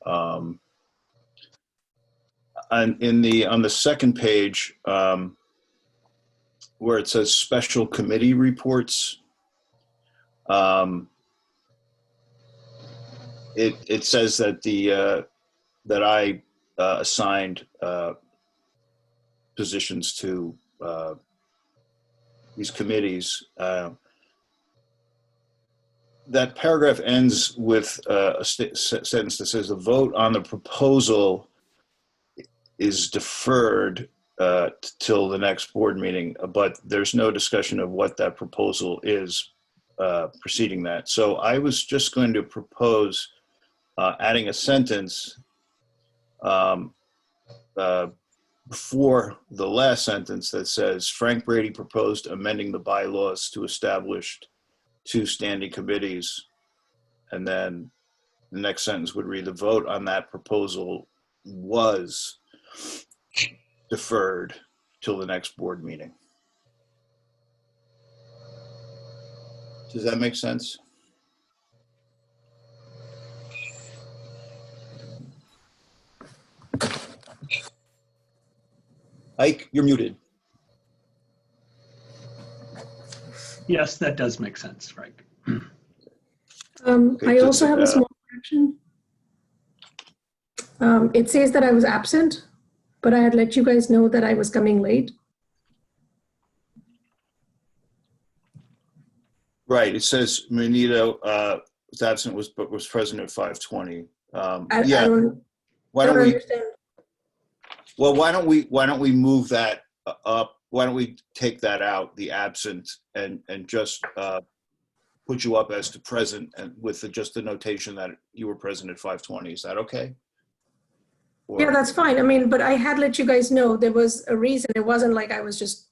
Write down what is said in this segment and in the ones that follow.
And on the second page, where it says special committee reports, it says that that I assigned positions to these committees. That paragraph ends with a sentence that says the vote on the proposal is deferred till the next board meeting, but there's no discussion of what that proposal is preceding that. So I was just going to propose adding a sentence before the last sentence that says Frank Brady proposed amending the bylaws to establish 2 standing committees, and then the next sentence would read the vote on that proposal was deferred till the next board meeting. Does that make sense? Ike, you're muted. Yes, that does make sense, Frank. I also have a small correction. It says that I was absent, but I had let you guys know that I was coming late. Right. It says Manito was absent, but was present at 5:20. I don't understand. Well, why don't we move that up? Why don't we take that out, the absent, and just put you up as to present, and with just the notation that you were present at 5:20. Is that okay? Or, yeah, that's fine. I mean, but I had let you guys know there was a reason. It wasn't like I was just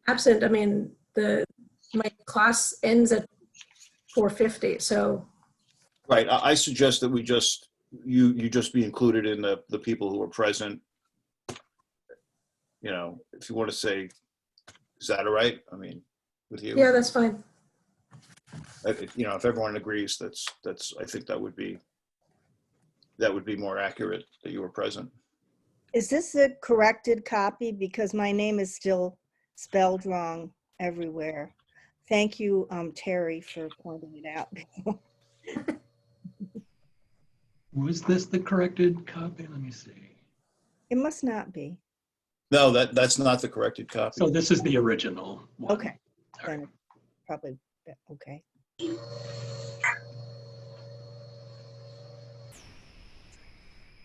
absent. I mean, my class ends at 4:50, so. Right. I suggest that we just you just be included in the people who are present. You know, if you want to say, is that all right? I mean, with you? Yeah, that's fine. You know, if everyone agrees, that's I think that would be more accurate that you were present. Is this a corrected copy? Because my name is still spelled wrong everywhere. Thank you, Terry, for pointing it out. Was this the corrected copy? Let me see. It must not be. No, that's not the corrected copy. So this is the original one. Okay, then it's probably okay.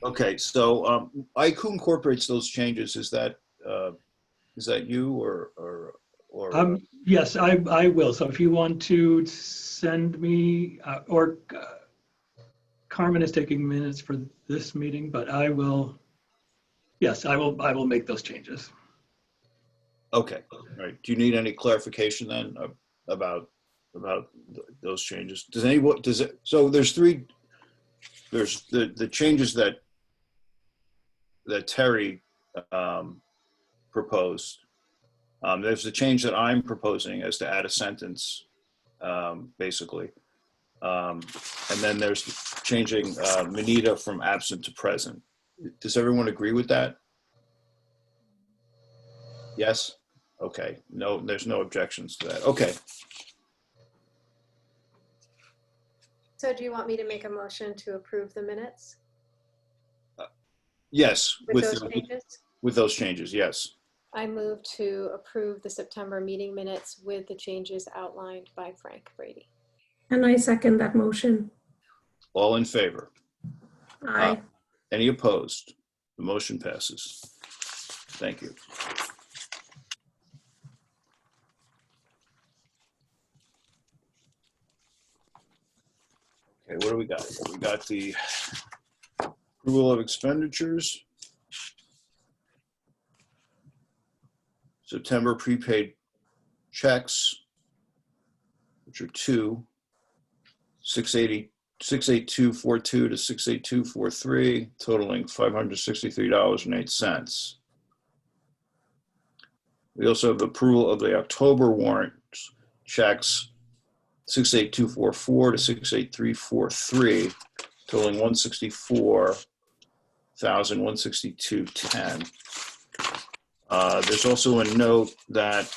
Okay, so Ike, who incorporates those changes? Is that you or yes, I will. So if you want to send me or Carmen is taking minutes for this meeting, but I will. Yes, I will make those changes. Okay, all right. Do you need any clarification then about those changes? So there's three. There's the changes that Terry proposed. There's the change that I'm proposing as to add a sentence, basically. And then there's changing Manita from absent to present. Does everyone agree with that? Yes? Okay. No, there's no objections to that. Okay. So do you want me to make a motion to approve the minutes? Yes. With those changes? With those changes, yes. I move to approve the September meeting minutes with the changes outlined by Frank Brady. And I second that motion. All in favor? Aye. Any opposed? The motion passes. Thank you. Okay, what do we got? We got the approval of expenditures. September prepaid checks, which are 68242 to 68243, totaling $563.08. We also have the approval of the October warrant checks 68244 to 68343, totaling $164,162.10. There's also a note that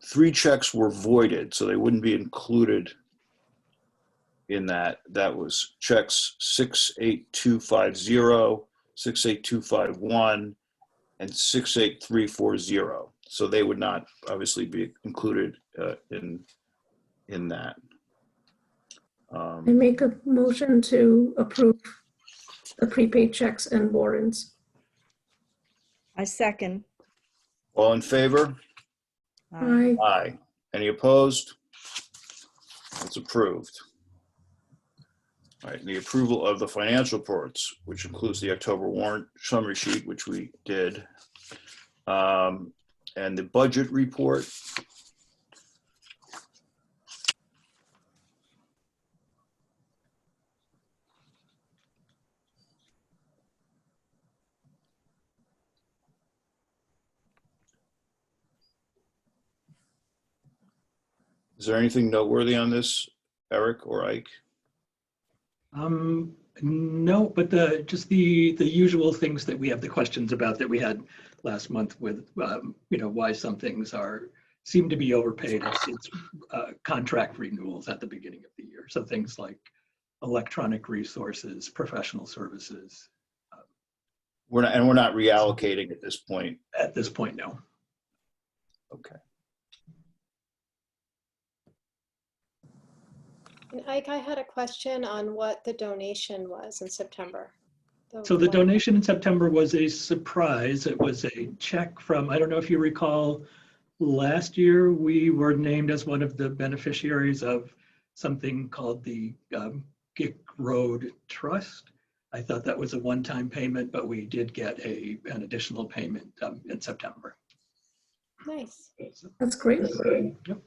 3 checks were voided, so they wouldn't be included in that. That was checks 68250, 68251, and 68340. So they would not obviously be included in that. I make a motion to approve the prepaid checks and warrants. I second. All in favor? Aye. Aye. Any opposed? That's approved. All right, and the approval of the financial reports, which includes the October warrant summary sheet, which we did, and the budget report. Is there anything noteworthy on this, Eric or Ike? No, but just the usual things that we have the questions about that we had last month with, why some things seem to be overpaid. It's contract renewals at the beginning of the year. So things like electronic resources, professional services. We're not reallocating at this point. At this point, no. Okay. And Ike, I had a question on what the donation was in September. So the donation in September was a surprise. It was a check from, I don't know if you recall, last year we were named as one of the beneficiaries of something called the Gick Road Trust. I thought that was a one-time payment, but we did get an additional payment in September. Nice. That's great. Yep.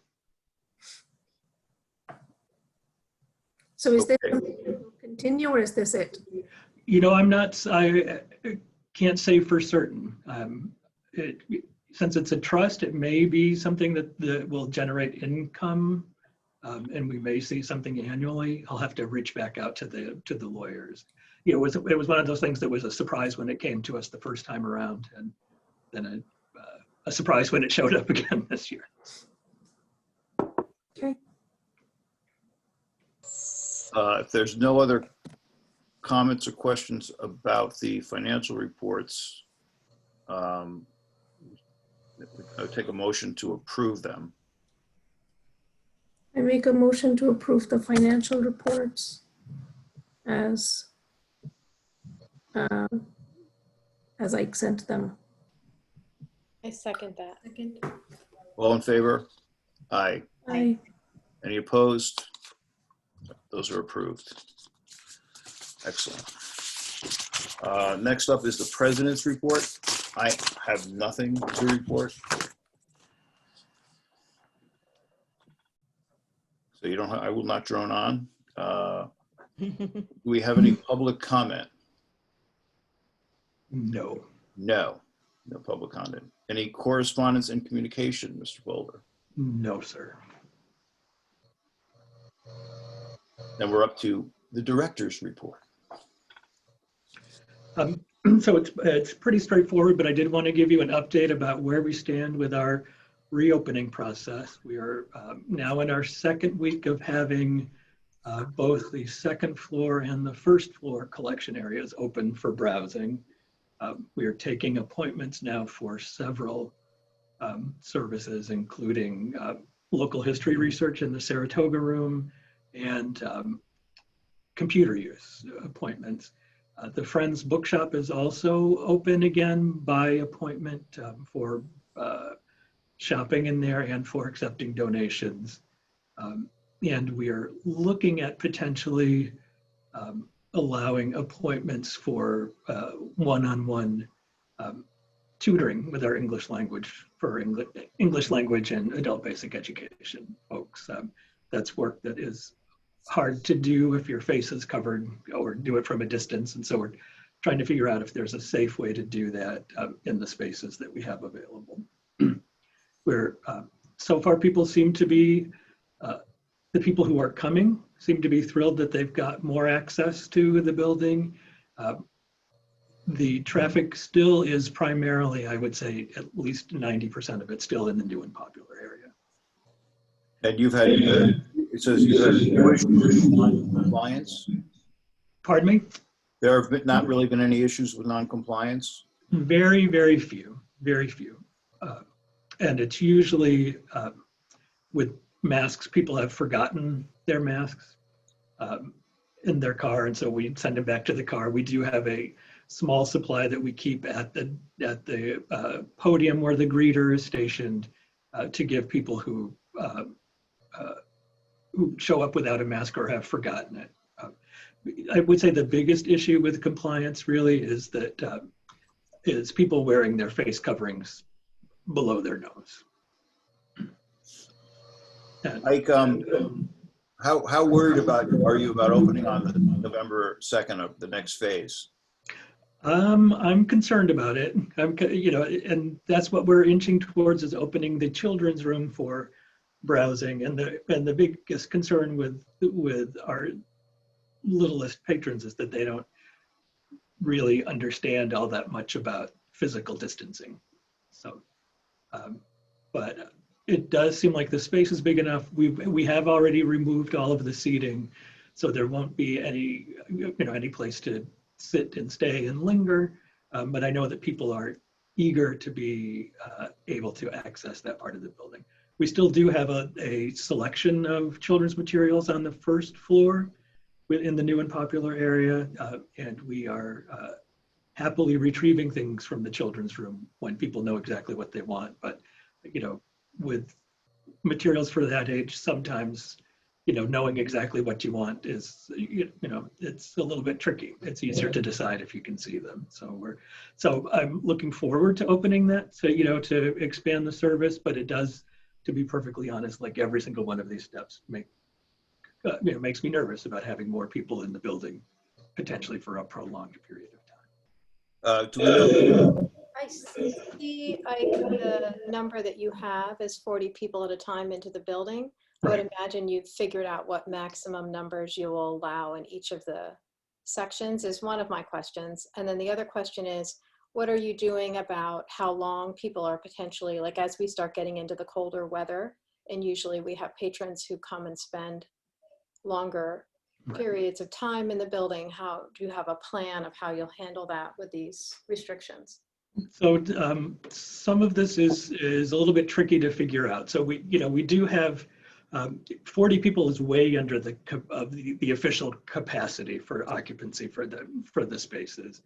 So is this something that will continue, or is this it? I can't say for certain. Since it's a trust, it may be something that will generate income, and we may see something annually. I'll have to reach back out to the lawyers. It was one of those things that was a surprise when it came to us the first time around, and then a surprise when it showed up again this year. Okay. If there's no other comments or questions about the financial reports, I would take a motion to approve them. I make a motion to approve the financial reports as Ike sent them. I second that. All in favor? Aye. Aye. Any opposed? Those are approved. Excellent. Next up is the President's report. I have nothing to report. So I will not drone on. Do we have any public comment? No. No public comment. Any correspondence and communication, Mr. Boulder? No, sir. Then we're up to the director's report. So it's pretty straightforward, but I did want to give you an update about where we stand with our reopening process. We are now in our second week of having both the second floor and the first floor collection areas open for browsing. We are taking appointments now for several services, including local history research in the Saratoga Room and computer use appointments. The Friends Bookshop is also open again by appointment for shopping in there and for accepting donations. And we are looking at potentially allowing appointments for one-on-one tutoring with our English language for English language and adult basic education folks. That's work that is hard to do if your face is covered or do it from a distance. And so we're trying to figure out if there's a safe way to do that in the spaces that we have available. So far people seem to be The people who are coming seem to be thrilled that they've got more access to the building. The traffic still is primarily, I would say, at least 90% of it still in the new and popular area. And you've had, it says you've had no issues with non-compliance? Pardon me? There have not really been any issues with non-compliance? Very, very few, very few. And it's usually with masks, people have forgotten their masks in their car, and so we send them back to the car. We do have a small supply that we keep at the podium where the greeter is stationed to give people who show up without a mask or have forgotten it. I would say the biggest issue with compliance really is that is people wearing their face coverings below their nose. And, Like, how worried are you about opening on the November 2nd of the next phase? I'm concerned about it. And that's what we're inching towards, is opening the children's room for browsing. And the biggest concern with our littlest patrons is that they don't really understand all that much about physical distancing. So, but it does seem like the space is big enough. We have already removed all of the seating, so there won't be any place to sit and stay and linger. But I know that people are eager to be able to access that part of the building. We still do have a selection of children's materials on the first floor in the new and popular area, and we are happily retrieving things from the children's room when people know exactly what they want. But with materials for that age, sometimes knowing exactly what you want is it's a little bit tricky. It's easier to decide if you can see them. So I'm looking forward to opening that, so to expand the service. But it does, to be perfectly honest, like every single one of these steps makes me nervous about having more people in the building potentially for a prolonged period of time. Do we know? I see the number that you have is 40 people at a time into the building. I would imagine you've figured out what maximum numbers you will allow in each of the sections is one of my questions. And then the other question is, what are you doing about how long people are potentially, like as we start getting into the colder weather, and usually we have patrons who come and spend longer periods of time in the building. How do you have a plan of how you'll handle that with these restrictions? So some of this is a little bit tricky to figure out. So we do have 40 people is way under the official capacity for occupancy for the spaces.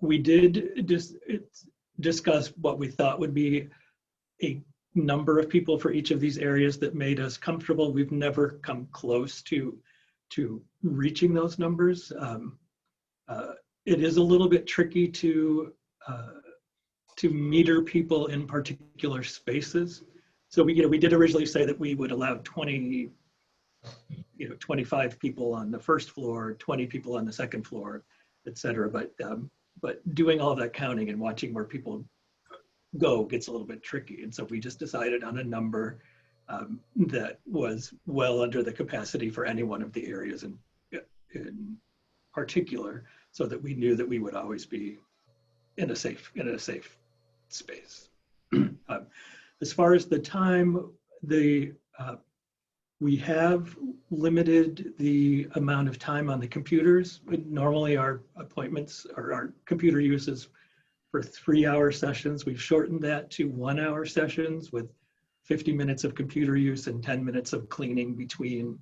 We did discuss what we thought would be a number of people for each of these areas that made us comfortable. We've never come close to reaching those numbers. It is a little bit tricky to meter people in particular spaces. So we did originally say that we would allow 25 people on the first floor, 20 people on the second floor, et cetera. But doing all that counting and watching where people go gets a little bit tricky. And so we just decided on a number that was well under the capacity for any one of the areas in particular, so that we knew that we would always be in a safe space. As far as the time, we have limited the amount of time on the computers. Normally our appointments or our computer uses for 3-hour sessions. We've shortened that to 1-hour sessions with 50 minutes of computer use and 10 minutes of cleaning between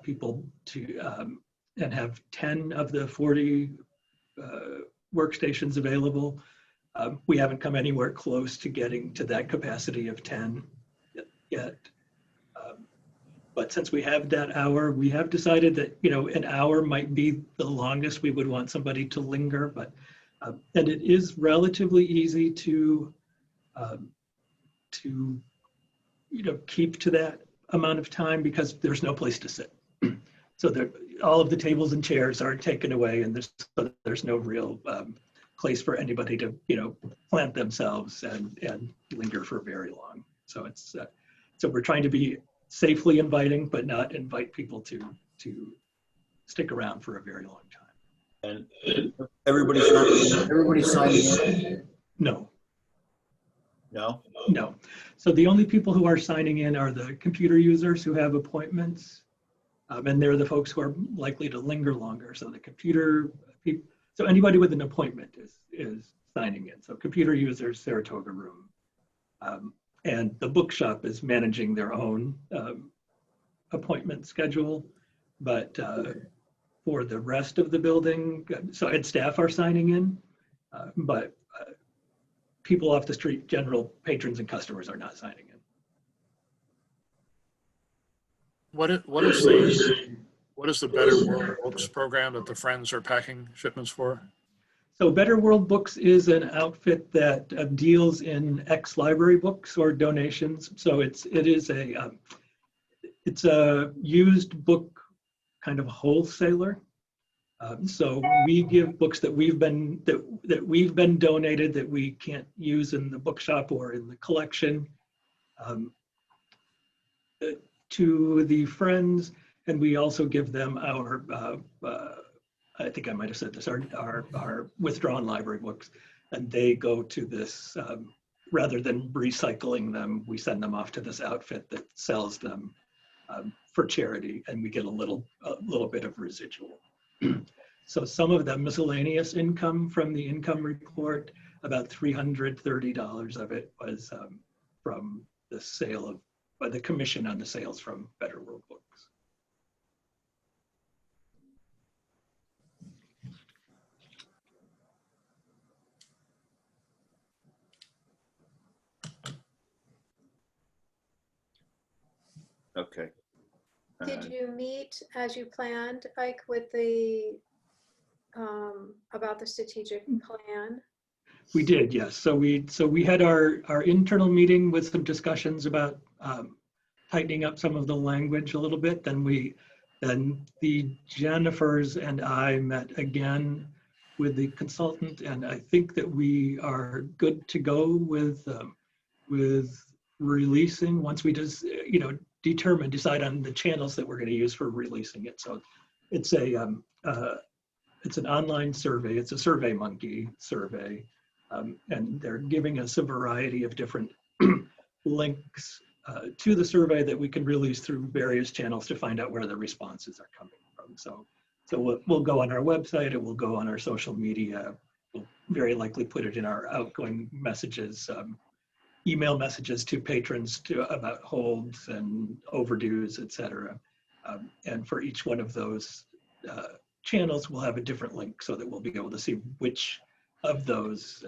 people and have 10 of the 40 workstations available. We haven't come anywhere close to getting to that capacity of 10 yet. But since we have that hour, we have decided that an hour might be the longest we would want somebody to linger. But and it is relatively easy to keep to that amount of time because there's no place to sit. So all of the tables and chairs are taken away, and there's no real place for anybody to plant themselves and linger for very long. So so we're trying to be safely inviting, but not invite people to stick around for a very long time. And everybody's signing in? No, No? no. So the only people who are signing in are the computer users who have appointments. And they're the folks who are likely to linger longer. So the computer, so anybody with an appointment is signing in. So computer users, Saratoga Room. And the bookshop is managing their own appointment schedule. But for the rest of the building, so ed staff are signing in, but people off the street, general patrons and customers are not signing in. What is the Better World Books program that the Friends are packing shipments for? So Better World Books is an outfit that deals in ex-library books or donations. So it's a used book kind of wholesaler. So we give books that we've been donated that we can't use in the bookshop or in the collection to the Friends, and we also give them our I think I might have said this, our withdrawn library books, and they go to this, rather than recycling them, we send them off to this outfit that sells them for charity, and we get a little bit of residual. So some of the miscellaneous income from the income report, about $330 of it was from the sale of, by the commission on the sales from Better World Books. Okay. Did you meet as you planned, Ike, with the, about the strategic plan? We did, yes. So we had our internal meeting with some discussions about tightening up some of the language a little bit. Then the Jennifers and I met again with the consultant, and I think that we are good to go with releasing once we just decide on the channels that we're going to use for releasing it. So it's an online survey. It's a SurveyMonkey survey. And they're giving us a variety of different links to the survey that we can release through various channels to find out where the responses are coming from. So we'll go on our website, it will go on our social media. We'll very likely put it in our outgoing messages, email messages to patrons about holds and overdues, et cetera. And for each one of those channels, we'll have a different link so that we'll be able to see which of those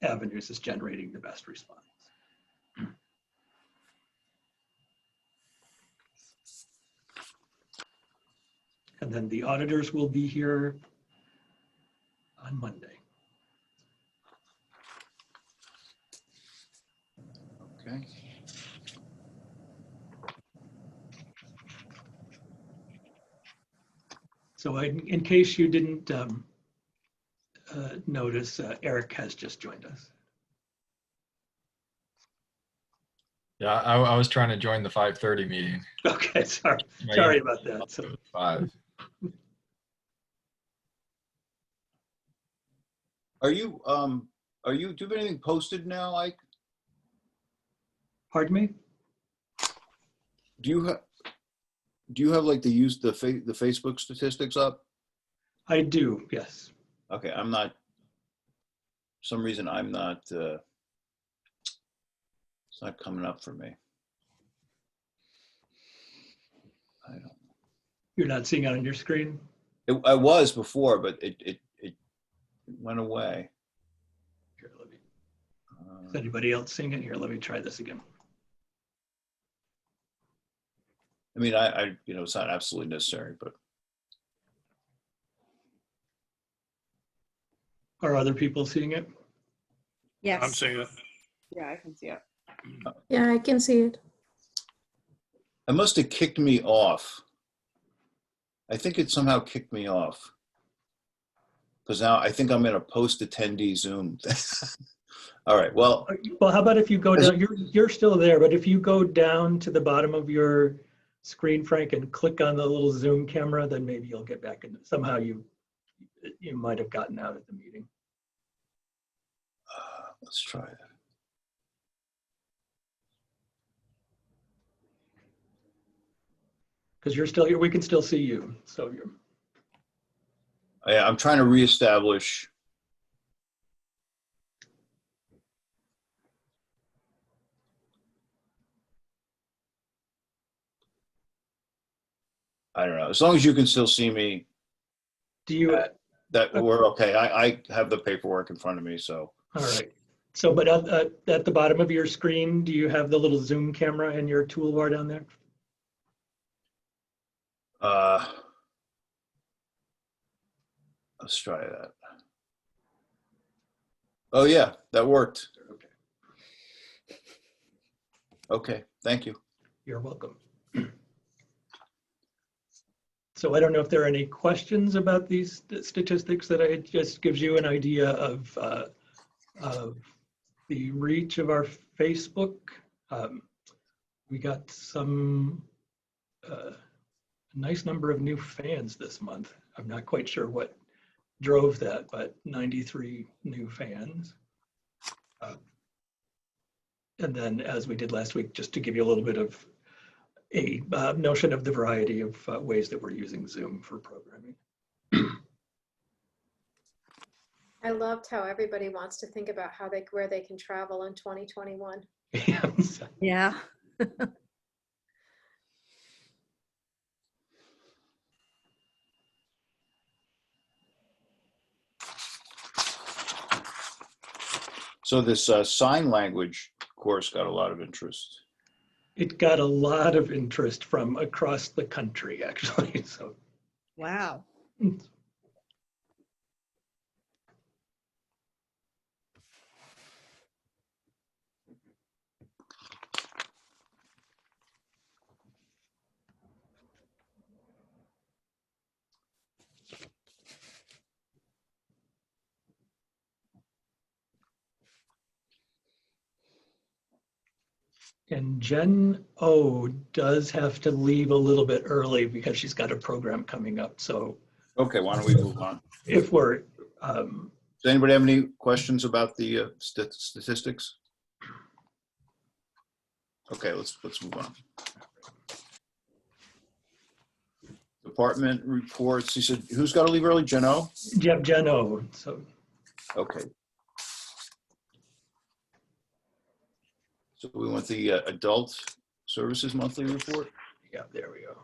avenues is generating the best response. And then the auditors will be here on Monday. Okay. So in case you didn't notice, Eric has just joined us. Yeah, I was trying to join the 5:30 meeting. Okay, sorry about that. So 5. Do you have anything posted now, Ike? pardon me? Do you have like the Facebook statistics up? I do, yes. Okay, I'm not, for some reason I'm not, it's not coming up for me. I don't. You're not seeing it on your screen? I was before, but it went away. Here, is anybody else seeing it? Here, let me try this again. I mean, I it's not absolutely necessary, but. Are other people seeing it? Yes. I'm seeing it. Yeah, I can see it. Yeah, I can see it. It must have kicked me off. I think it somehow kicked me off. Because now I think I'm in a post-attendee Zoom. All right, well, Well, how about if you go down, you're still there, but if you go down to the bottom of your screen, Frank, and click on the little Zoom camera, then maybe you'll get back in. Somehow you might have gotten out of the meeting. let's try it. Because you're still here, we can still see you. So you're. Yeah, I'm trying to reestablish. I don't know. As long as you can still see me, Do you? that we're okay. I have the paperwork in front of me, so. All right. So, but at the bottom of your screen, do you have the little Zoom camera in your toolbar down there? Let's try that. Oh yeah, that worked. Okay, thank you. You're welcome. So I don't know if there are any questions about these statistics that it just gives you an idea of the reach of our Facebook. We got a nice number of new fans this month. I'm not quite sure what drove that, but 93 new fans. And then, as we did last week, just to give you a little bit of a notion of the variety of ways that we're using Zoom for programming. I loved how everybody wants to think about where they can travel in 2021. Yeah. So this sign language course got a lot of interest. It got a lot of interest from across the country, actually. So, Wow. and Jen O does have to leave a little bit early because she's got a program coming up. So, Okay, why don't we move on? if we're Does anybody have any questions about the statistics? Okay, let's move on. Department reports. He said, who's got to leave early? Jen O? Jen O. So, Okay. So we want the adult services monthly report. yeah, there we go.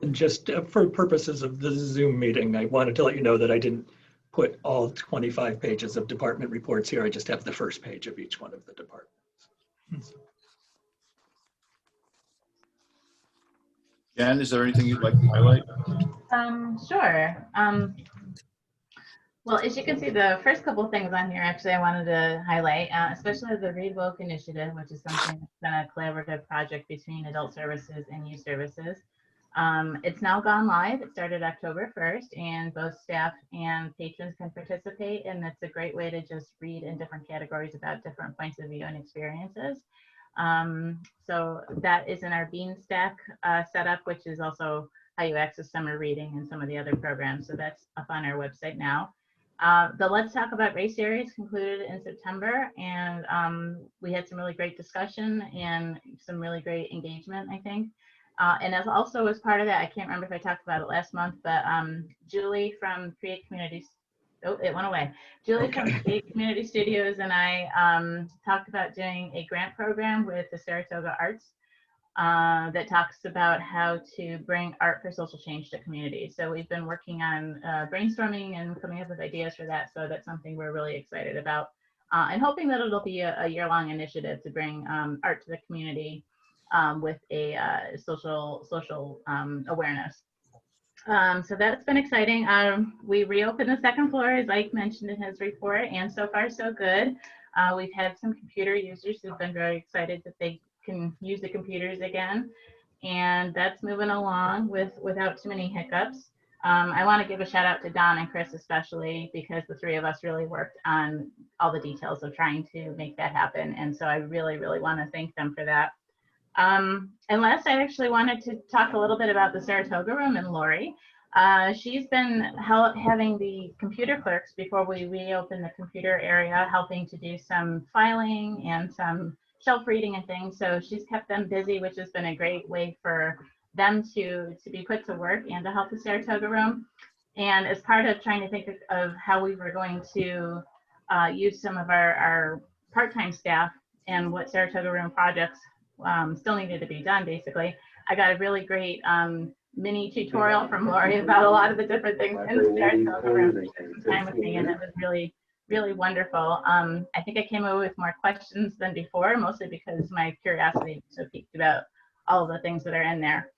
And just for purposes of the Zoom meeting, I wanted to let you know that I didn't put all 25 pages of department reports here. I just have the first page of each one of the departments. Jen, is there anything you'd like to highlight? Sure. Well, as you can see, the first couple of things on here, actually, I wanted to highlight, especially the Read Woke initiative, which is something that's been a collaborative project between adult services and youth services. It's now gone live. It started October 1st, and both staff and patrons can participate, and it's a great way to just read in different categories about different points of view and experiences. So that is in our Bean Stack setup, which is also how you access summer reading and some of the other programs. So that's up on our website now. The Let's Talk About Race series concluded in September, and we had some really great discussion and some really great engagement, I think. And as also as part of that, I can't remember if I talked about it last month, but Julie from Create Communities, oh, it went away. Julie from Create Community Studios and I talked about doing a grant program with the Saratoga Arts that talks about how to bring art for social change to communities. So we've been working on brainstorming and coming up with ideas for that. So that's something we're really excited about and hoping that it'll be a year-long initiative to bring art to the community with a social awareness. So that's been exciting. We reopened the second floor, as Ike mentioned in his report, and so far so good. We've had some computer users who've been very excited that they can use the computers again. and that's moving along without too many hiccups. I want to give a shout out to Don and Chris especially, because the three of us really worked on all the details of trying to make that happen. And so I really, really want to thank them for that. And last, I actually wanted to talk a little bit about the Saratoga Room and Lori. She's been having the computer clerks before we reopen the computer area, helping to do some filing and some shelf reading and things. So she's kept them busy, which has been a great way for them to be put to work and to help the Saratoga Room. And as part of trying to think of how we were going to use some of our part-time staff and what Saratoga Room projects still needed to be done, basically, I got a really great mini tutorial from Lori about a lot of the different things in the Saratoga Room. She spent some time with me, and it was really, really wonderful. I think I came away with more questions than before, mostly because my curiosity was so piqued about all of the things that are in there.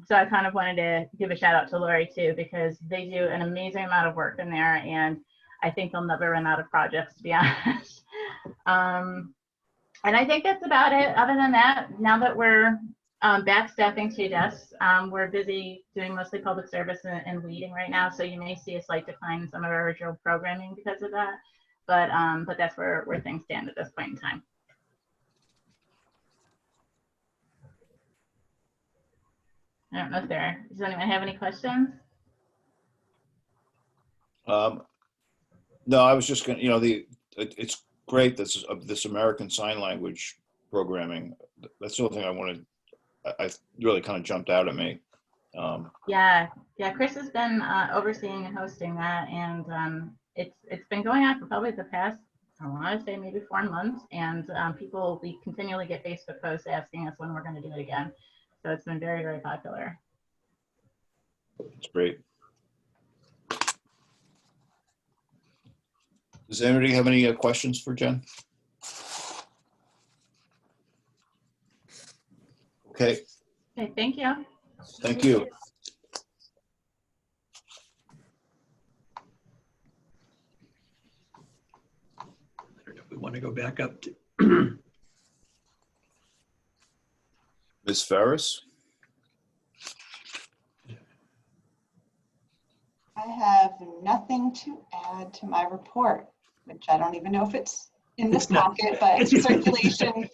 So I kind of wanted to give a shout out to Lori too, because they do an amazing amount of work in there, and I think they'll never run out of projects, to be honest. And I think that's about it. Other than that, now that we're backstaffing 2 desks, we're busy doing mostly public service and leading right now. So you may see a slight decline in some of our original programming because of that. But that's where things stand at this point in time. I don't know if does anyone have any questions? No, I was just going to, it's great this American Sign Language programming. That's the only thing I wanted. I really kind of jumped out at me. Yeah, Chris has been overseeing and hosting that, and it's been going on for probably the past, I want to say maybe 4 months, and we continually get Facebook posts asking us when we're going to do it again. So it's been very, very popular. It's great. Does anybody have any questions for Jen? Okay. Okay, thank you. Thank you. I don't know if we want to go back up to Ms. Ferris? I have nothing to add to my report, which I don't even know if it's in this pocket, but it's circulation.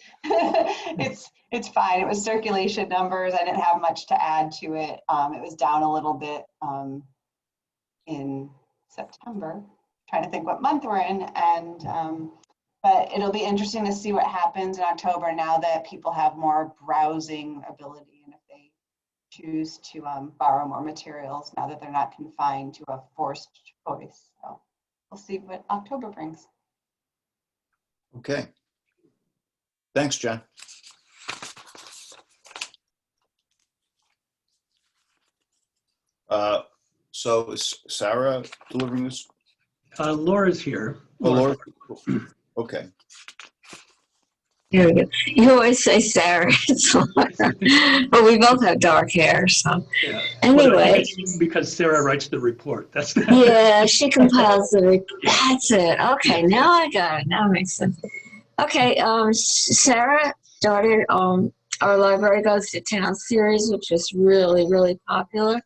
It's fine. It was circulation numbers. I didn't have much to add to it. It was down a little bit in September. Trying to think what month we're in, and but it'll be interesting to see what happens in October now that people have more browsing ability, and if they choose to borrow more materials now that they're not confined to a forced choice. So we'll see what October brings. Okay. Thanks, Jen. So is Sarah delivering this? Laura's here. Oh, Laura. Okay. There we go. You always say Sarah, it's Laura. But we both have dark hair, so. Yeah. Anyway. Well, because Sarah writes the report. That's yeah, she compiles the report. That's it. Okay, now I got it. Now it makes sense. Okay, Sarah started our Library Goes to Town series, which was really, really popular.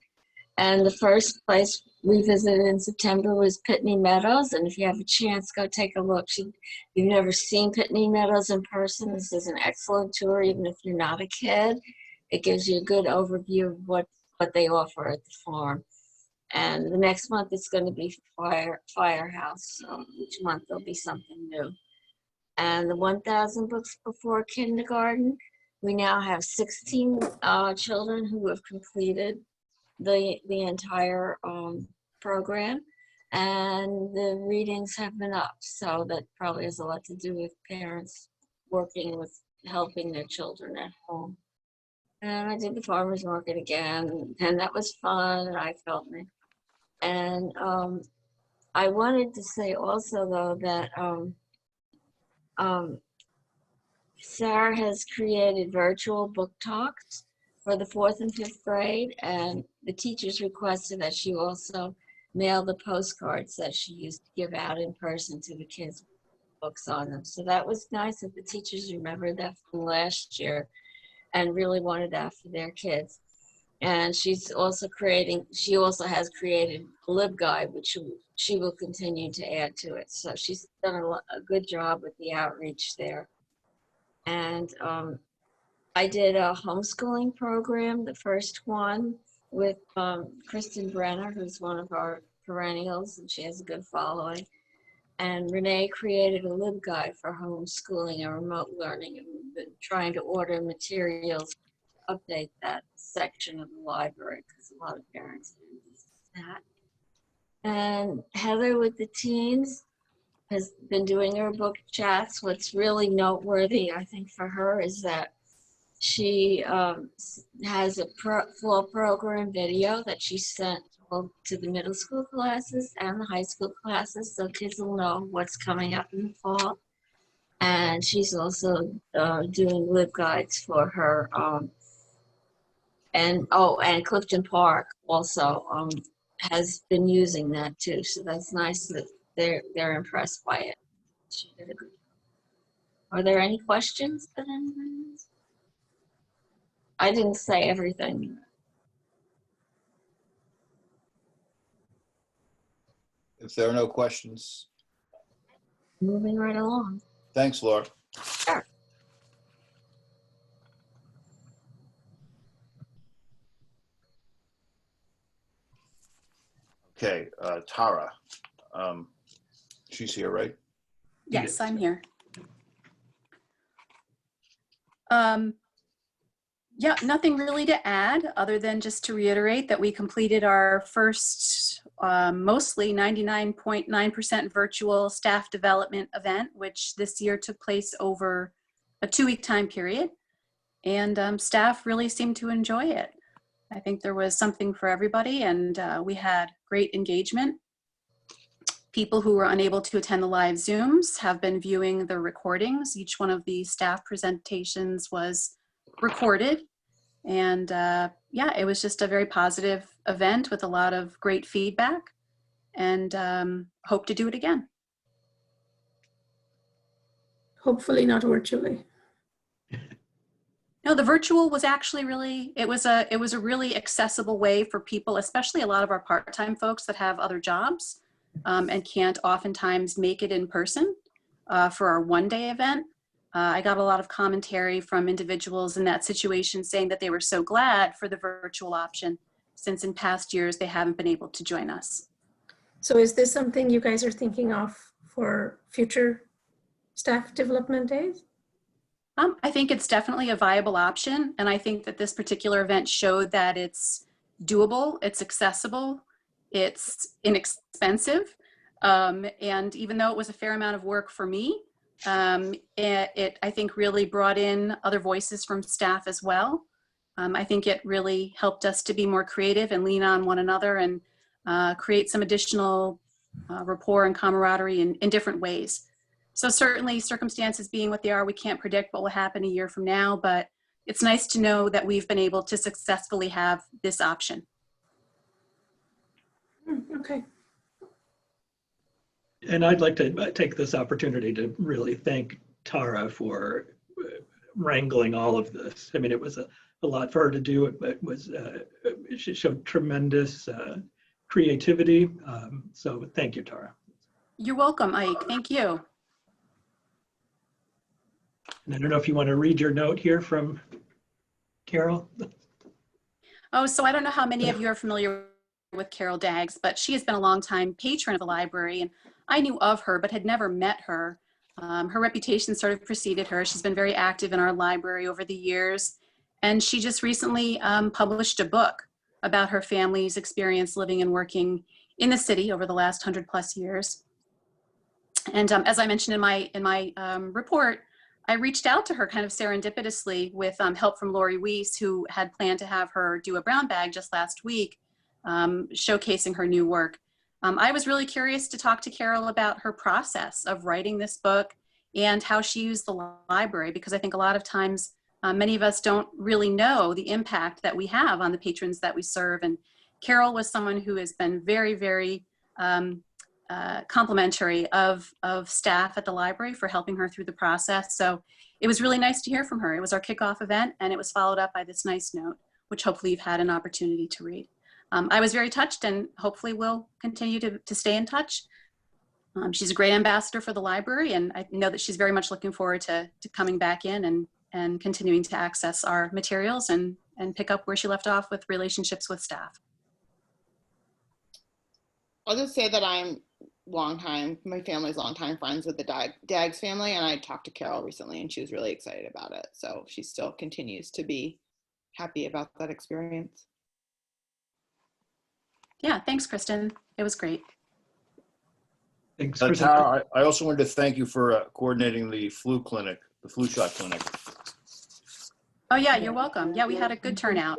And the first place we visited in September was Pitney Meadows. And if you have a chance, go take a look. If you've never seen Pitney Meadows in person, this is an excellent tour, even if you're not a kid. It gives you a good overview of what they offer at the farm. And the next month it's going to be Firehouse. So each month there'll be something new. And the 1,000 books before kindergarten, we now have 16 children who have completed the entire program, and the readings have been up. So that probably has a lot to do with parents working with helping their children at home. And I did the farmer's market again, and that was fun, and I felt me. And I wanted to say also though that Sarah has created virtual book talks for the 4th and 5th grade, and the teachers requested that she also mail the postcards that she used to give out in person to the kids with books on them. So that was nice that the teachers remembered that from last year. and really wanted that for their kids. And she also has created a LibGuide, which she will continue to add to it. So she's done a good job with the outreach there. And I did a homeschooling program, the first one, with Kristen Brenner, who's one of our perennials, and she has a good following. And Renee created a LibGuide for homeschooling and remote learning, and we've been trying to order materials to update that section of the library because a lot of parents use that. And Heather with the teens has been doing her book chats. What's really noteworthy, I think, for her is that she has a full program video that she sent to the middle school classes and the high school classes, so kids will know what's coming up in the fall. And she's also doing LibGuides for her. And Clifton Park also has been using that too, so that's nice that they're impressed by it. She did a good job. Are there any questions that anyone has? I didn't say everything. If there are no questions, Moving right along. thanks, Laura. Sure. Okay, Tara. She's here, right? Yes, I'm here. Yeah, nothing really to add other than just to reiterate that we completed our first mostly 99.9% virtual staff development event, which this year took place over a 2-week time period. And staff really seemed to enjoy it. I think there was something for everybody, and we had great engagement. People who were unable to attend the live Zooms have been viewing the recordings. Each one of the staff presentations was recorded. And yeah, it was just a very positive event with a lot of great feedback, and hope to do it again. Hopefully not virtually. No, the virtual was actually really, it was a really accessible way for people, especially a lot of our part-time folks that have other jobs and can't oftentimes make it in person for our one-day event. I got a lot of commentary from individuals in that situation saying that they were so glad for the virtual option, since in past years they haven't been able to join us. So is this something you guys are thinking of for future staff development days? I think it's definitely a viable option. And I think that this particular event showed that it's doable, it's accessible, it's inexpensive. And even though it was a fair amount of work for me, it I think really brought in other voices from staff as well. I think it really helped us to be more creative and lean on one another and create some additional rapport and camaraderie in different ways. So certainly circumstances being what they are, we can't predict what will happen a year from now, but it's nice to know that we've been able to successfully have this option. Okay. And I'd like to take this opportunity to really thank Tara for wrangling all of this. I mean, it was a lot for her to do, but it was, she showed tremendous creativity. So thank you, Tara. You're welcome, Ike. Thank you. And I don't know if you want to read your note here from Carol. Oh, so I don't know how many of you are familiar with Carol Daggs, but she has been a longtime patron of the library, and I knew of her but had never met her. Her reputation sort of preceded her. She's been very active in our library over the years, and she just recently published a book about her family's experience living and working in the city over the last 100+ years. And as I mentioned in my report, I reached out to her kind of serendipitously with help from Lori Weiss, who had planned to have her do a brown bag just last week, showcasing her new work. I was really curious to talk to Carol about her process of writing this book and how she used the library, because I think a lot of times many of us don't really know the impact that we have on the patrons that we serve. And Carol was someone who has been very, very complimentary of staff at the library for helping her through the process. So it was really nice to hear from her. It was our kickoff event, and it was followed up by this nice note, which hopefully you've had an opportunity to read. I was very touched, and hopefully we'll continue to stay in touch. She's a great ambassador for the library, and I know that she's very much looking forward to coming back in and continuing to access our materials and pick up where she left off with relationships with staff. I'll just say that my family's longtime friends with the Daggs family, and I talked to Carol recently, and she was really excited about it. So she still continues to be happy about that experience. Yeah, thanks, Kristen. It was great. Thanks, Tara, I also wanted to thank you for coordinating the flu shot clinic. Oh yeah, you're welcome. Yeah, we had a good turnout.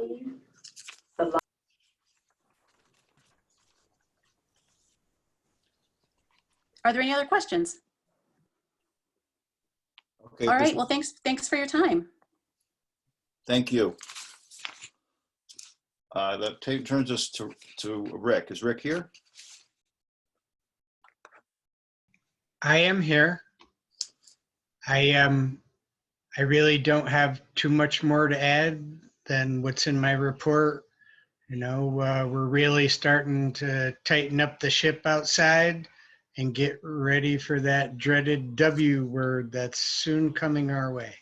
Are there any other questions? Okay. All right, well, thanks for your time. Thank you. That turns us to Rick. Is Rick here? I am here. I really don't have too much more to add than what's in my report. You know, we're really starting to tighten up the ship outside and get ready for that dreaded W word that's soon coming our way.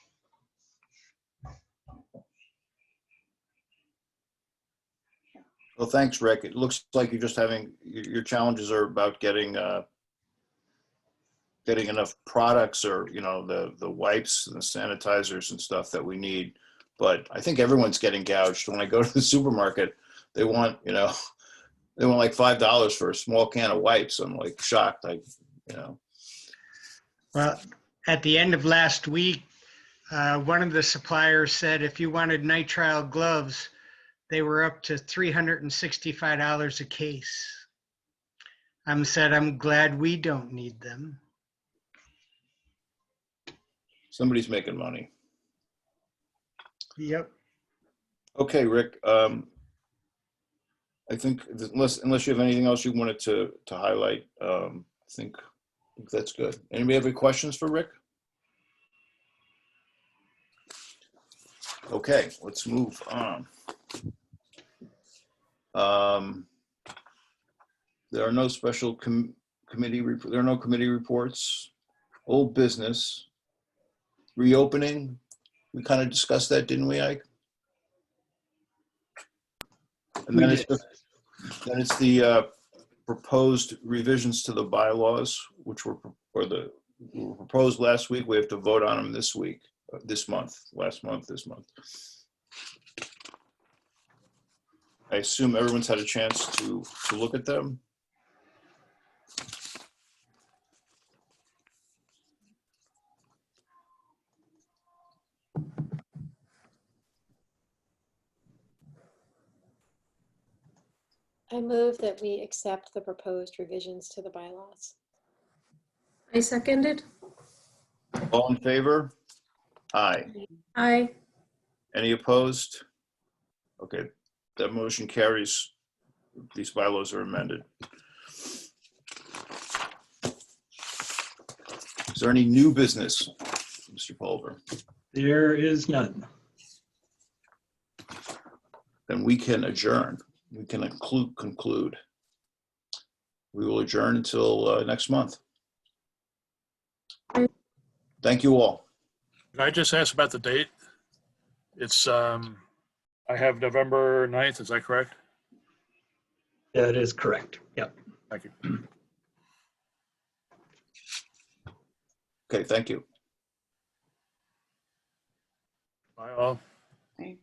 Well, thanks, Rick. It looks like you're just having, your challenges are about getting enough products, or, you know, the wipes and the sanitizers and stuff that we need. But I think everyone's getting gouged. When I go to the supermarket, they want, you know, they want like $5 for a small can of wipes. I'm like shocked. Well, at the end of last week, one of the suppliers said if you wanted nitrile gloves, they were up to $365 a case. I'm glad we don't need them. Somebody's making money. Yep. Okay, Rick. I think unless you have anything else you wanted to highlight, I think that's good. Anybody have any questions for Rick? Okay, let's move on. There are no special committee reports. Old business. Reopening. We kind of discussed that, didn't we, Ike? And then it's the proposed revisions to the bylaws, which were proposed last week. We have to vote on them this month. I assume everyone's had a chance to look at them. I move that we accept the proposed revisions to the bylaws. I second it. All in favor? Aye. Aye. Any opposed? Okay, that motion carries. These bylaws are amended. Is there any new business, Mr. Pulver? There is none. Then we can adjourn. We can conclude. We will adjourn until next month. Thank you all. Can I just ask about the date? It's, I have November 9th, is that correct? That is correct. Yep. Thank you. Okay, thank you. Bye all. Right.